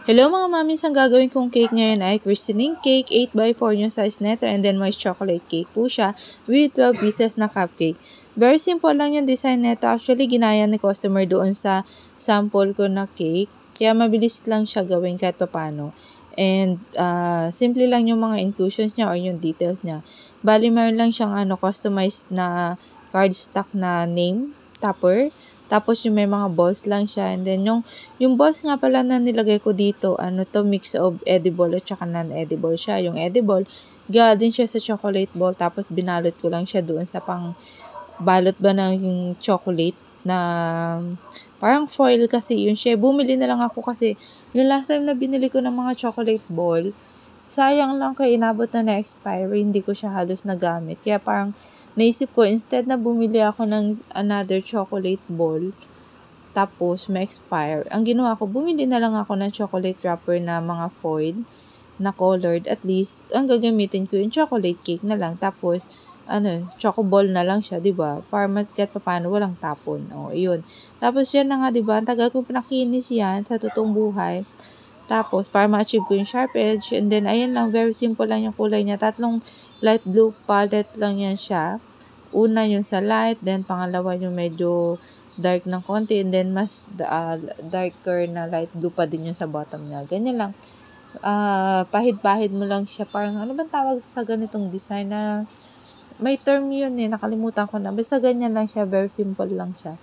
Hello mga mamis, ang gagawin kong cake ngayon ay christening cake, 8x4 yung size neto, and then moist chocolate cake po siya with 12 pieces na cupcake. Very simple lang yung design neto. Actually, ginaya ni customer doon sa sample ko na cake. Kaya mabilis lang siya gawin kahit papano. And simple lang yung mga inclusions niya or yung details niya. Bali, meron lang siyang customized na cardstock na name, topper. Tapos yung may mga balls lang siya. And then yung balls nga pala na nilagay ko dito, mix of edible at saka non-edible siya. Yung edible, gawa din siya sa chocolate ball. Tapos binalot ko lang siya doon sa pang balot ba ng chocolate na parang foil kasi yun siya. Bumili na lang ako kasi yung last time na binili ko ng mga chocolate ball, sayang lang kaya inabot na expire, hindi ko siya halos nagamit. Kaya parang naisip ko, instead na bumili ako ng another chocolate ball, tapos ma-expire, ang ginawa ko, bumili na lang ako ng chocolate wrapper na mga foil na colored. At least, ang gagamitin ko yung chocolate cake na lang. Tapos, choco ball na lang siya, diba? Para kahit paano, walang tapon. O, yun. Tapos, yan na nga, diba? Ang tagal ko pinakinis yan sa totoong buhay. Tapos, para ma-achieve ko yung sharp edge. And then, ayan lang, very simple lang yung kulay niya. 3 light blue palette lang yan siya. Una yung sa light, then pangalawa yung medyo dark ng konti, and then mas darker na light blue pa din yung sa bottom niya. Ganyan lang. Pahid-pahid mo lang siya. Parang, ano bang tawag sa ganitong design na may term yun nakalimutan ko na. Basta ganyan lang siya, very simple lang siya.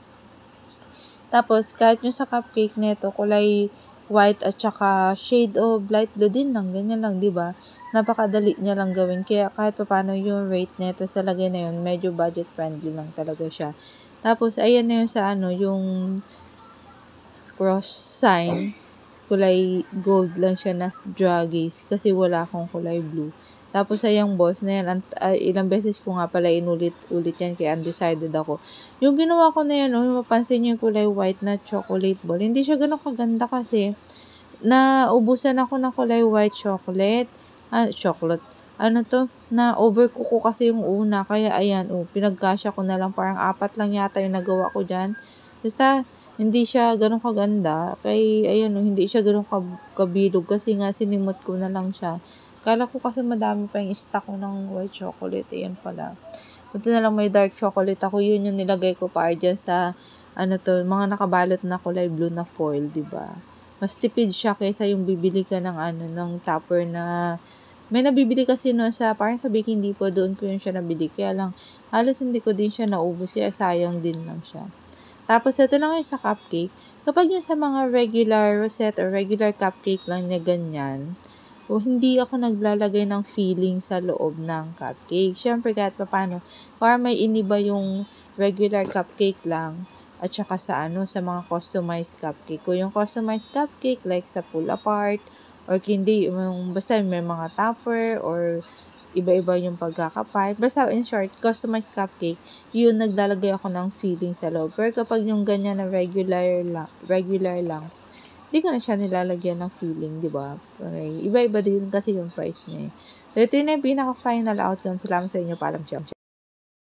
Tapos, kahit yung sa cupcake nito, kulay white at saka shade of light blue din lang, ganyan lang, di ba? Napakadali niya lang gawin. Kaya kahit paano yung rate nito sa lagay na yun, medyo budget friendly lang talaga siya. Tapos, ayan na yun sa yung cross sign. Kulay gold lang siya na draggies kasi wala akong kulay blue. Tapos yung balls na yan, ilang beses ko nga pala inulit-ulit yan kaya undecided ako. Yung ginawa ko na yan, mapansin niyo yung kulay white na chocolate ball. Hindi siya ganun kaganda kasi naubusan ako ng kulay white chocolate. Na-overcook ko kasi yung una. Kaya ayan, pinagkasya ko na lang. Parang 4 lang yata yung nagawa ko dyan. Basta, hindi siya ganun kaganda. Kaya, ayan, hindi siya ganun kabilog kasi nga sinimot ko na lang siya. Kala ko kasi madami pa yung stock ko ng white chocolate. Ayan pala. Buti na lang may dark chocolate ako. Yun yung nilagay ko para dyan sa, mga nakabalot na kulay blue na foil, diba? Mas tipid siya kaysa yung bibili ka ng, ng topper na, may nabibili kasi sa, parang sa Baking Depot, doon ko yun siya nabili. Kaya lang, halos hindi ko din siya naubos. Kaya sayang din lang siya. Tapos, ito lang yung sa cupcake. Kapag yung sa mga regular rosette or regular cupcake lang na ganyan, hindi ako naglalagay ng filling sa loob ng cupcake. Siyempre, kahit paano, para may iniba yung regular cupcake lang at saka sa sa mga customized cupcake. Kung yung customized cupcake, like sa pull apart, or hindi, basta may mga topper, or iba-iba yung pagkakapipe. Basta, in short, customized cupcake, yun, naglalagay ako ng filling sa loob. Pero kapag yung ganyan na regular lang, di ko na siya nilalagyan ng filling, di ba? Okay. Iba-iba din kasi yung price niya. So, ito yung pinaka-final outcome. Salamat sa inyo. Paalam siya.